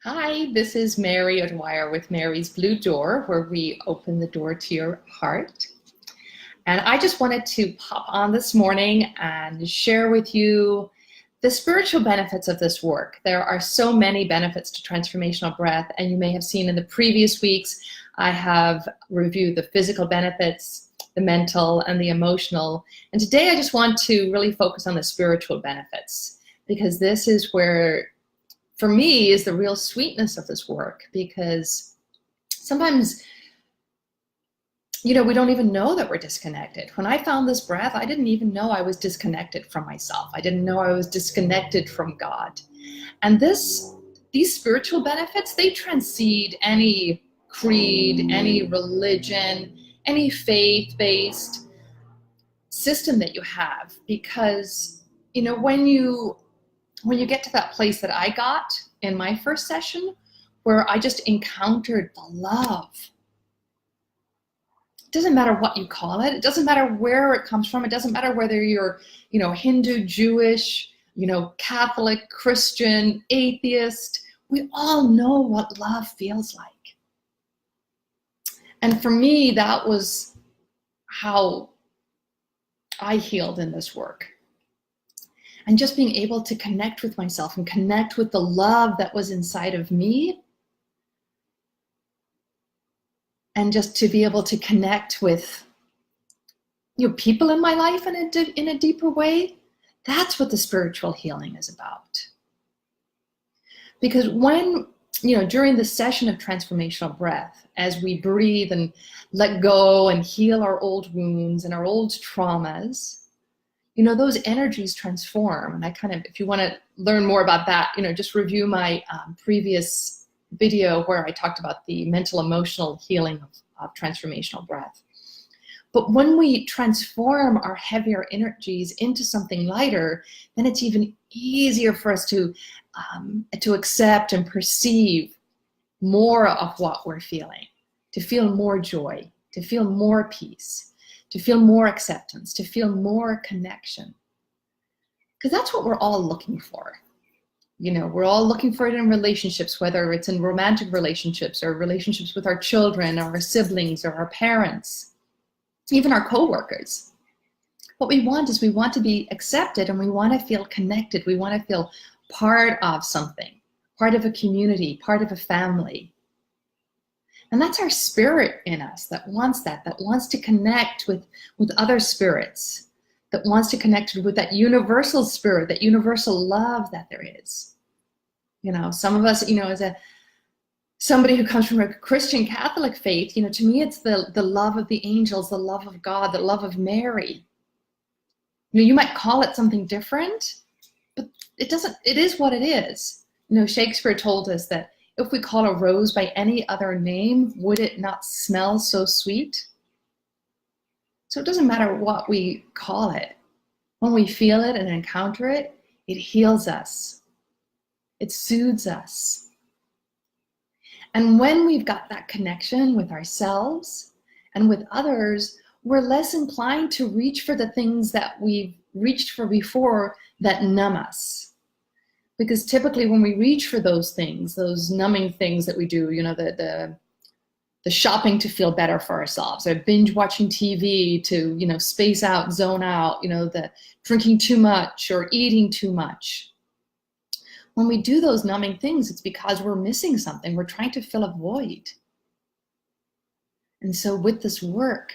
Hi, this is Mary O'Dwyer with Mary's Blue Door, where we open the door to your heart. And I just wanted to pop on this morning and share with you the spiritual benefits of this work. There are so many benefits to transformational breath, and you may have seen in the previous weeks, I have reviewed the physical benefits, the mental, and the emotional. And today I just want to really focus on the spiritual benefits, because this is where, for me, is the real sweetness of this work. Because sometimes, we don't even know that we're disconnected. When I found this breath, I didn't even know I was disconnected from myself. I didn't know I was disconnected from God. And these spiritual benefits, they transcend any creed, any religion, any faith-based system that you have. Because, when you get to that place that I got in my first session, where I just encountered the love. It doesn't matter what you call it. It doesn't matter where it comes from. It doesn't matter whether you're, Hindu, Jewish, Catholic, Christian, atheist. We all know what love feels like. And for me, that was how I healed in this work. And just being able to connect with myself and connect with the love that was inside of me. And just to be able to connect with people in my life in a deeper way. That's what the spiritual healing is about. Because when, during the session of transformational breath, as we breathe and let go and heal our old wounds and our old traumas, those energies transform. And if you want to learn more about that, just review my previous video where I talked about the mental emotional healing of transformational breath. But when we transform our heavier energies into something lighter, then it's even easier for us to accept and perceive more of what we're feeling, to feel more joy, to feel more peace, to feel more acceptance, to feel more connection. Because that's what we're all looking for. We're all looking for it in relationships, whether it's in romantic relationships or relationships with our children or our siblings or our parents, even our coworkers. What we want is we want to be accepted, and we want to feel connected. We want to feel part of something, part of a community, part of a family. And that's our spirit in us that wants that wants to connect with other spirits, that wants to connect with that universal spirit, that universal love that there is. Some of us, as somebody who comes from a Christian Catholic faith, to me it's the love of the angels, the love of God, the love of Mary. You might call it something different, but it is what it is. Shakespeare told us that if we call a rose by any other name, would it not smell so sweet? So it doesn't matter what we call it. When we feel it and encounter it, it heals us. It soothes us. And when we've got that connection with ourselves and with others, we're less inclined to reach for the things that we've reached for before that numb us. Because typically when we reach for those things, those numbing things that we do, the shopping to feel better for ourselves, or binge watching TV to, space out, zone out, the drinking too much or eating too much. When we do those numbing things, it's because we're missing something. We're trying to fill a void. And so with this work,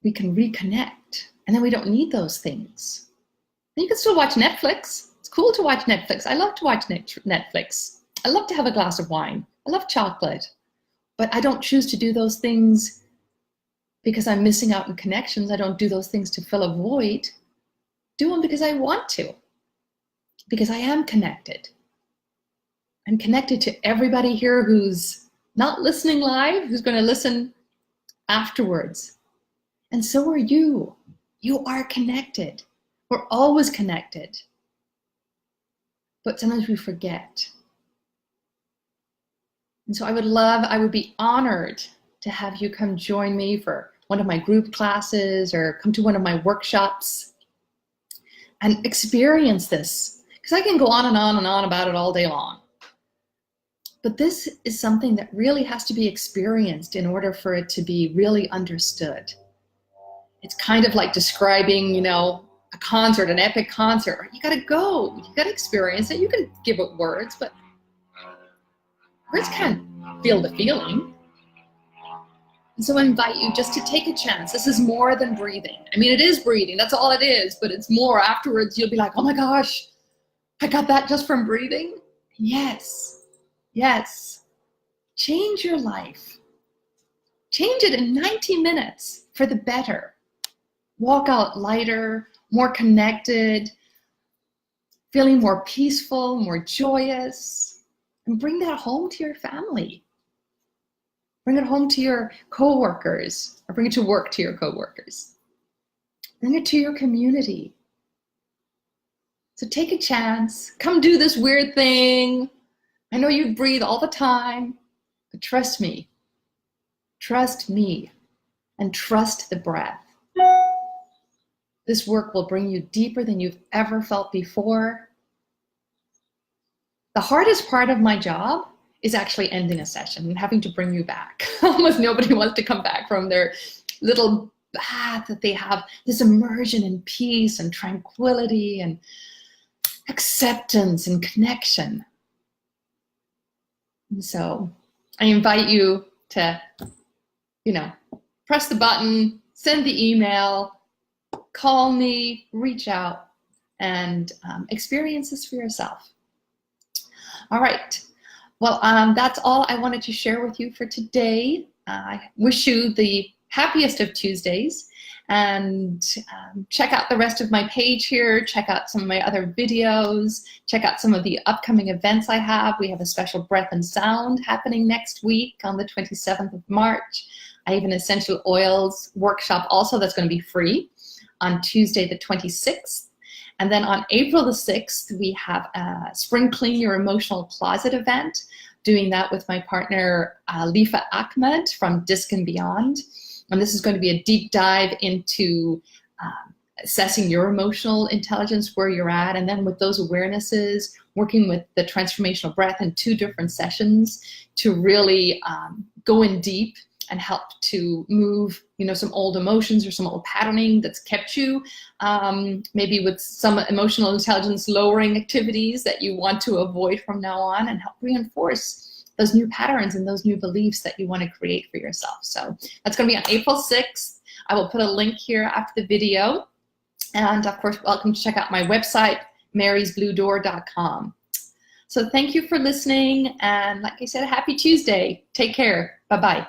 we can reconnect, and then we don't need those things. And you can still watch Netflix. It's cool to watch Netflix. I love to watch Netflix. I love to have a glass of wine. I love chocolate. But I don't choose to do those things because I'm missing out on connections. I don't do those things to fill a void. Do them because I want to. Because I am connected. I'm connected to everybody here who's not listening live, who's going to listen afterwards. And so are you. You are connected. We're always connected. But sometimes we forget. And so I would be honored to have you come join me for one of my group classes or come to one of my workshops and experience this. Because I can go on and on and on about it all day long. But this is something that really has to be experienced in order for it to be really understood. It's kind of like describing, you know, a concert, an epic concert. You gotta go, you gotta experience it. You can give it words, but words can't feel the feeling. And so I invite you just to take a chance. This is more than breathing. I mean, it is breathing, that's all it is, but it's more. Afterwards, you'll be like, oh my gosh, I got that just from breathing. Yes, yes. Change your life. Change it in 90 minutes for the better. Walk out lighter, more connected, feeling more peaceful, more joyous, and bring that home to your family. Bring it home to your coworkers, or bring it to work to your coworkers. Bring it to your community. So take a chance. Come do this weird thing. I know you breathe all the time, but trust me. Trust me, and trust the breath. This work will bring you deeper than you've ever felt before. The hardest part of my job is actually ending a session and having to bring you back. Almost nobody wants to come back from their little bath that they have, this immersion in peace and tranquility and acceptance and connection. And so I invite you to, you know, press the button, send the email, call me, reach out, and experience this for yourself. All right. Well, that's all I wanted to share with you for today. I wish you the happiest of Tuesdays, and check out the rest of my page here. Check out some of my other videos. Check out some of the upcoming events I have. We have a special breath and sound happening next week on the 27th of March. I have an essential oils workshop also that's going to be free on Tuesday the 26th. And then on April the 6th, we have a Spring Clean Your Emotional Closet event, doing that with my partner, Lifa Ahmed from Disc and Beyond. And this is going to be a deep dive into assessing your emotional intelligence, where you're at, and then with those awarenesses, working with the Transformational Breath in 2 different sessions to really go in deep and help to move, you know, some old emotions or some old patterning that's kept you, maybe with some emotional intelligence lowering activities that you want to avoid from now on, and help reinforce those new patterns and those new beliefs that you want to create for yourself. So that's going to be on April 6th. I will put a link here after the video. And of course, welcome to check out my website, marysbluedoor.com. So thank you for listening. And like I said, happy Tuesday. Take care. Bye-bye.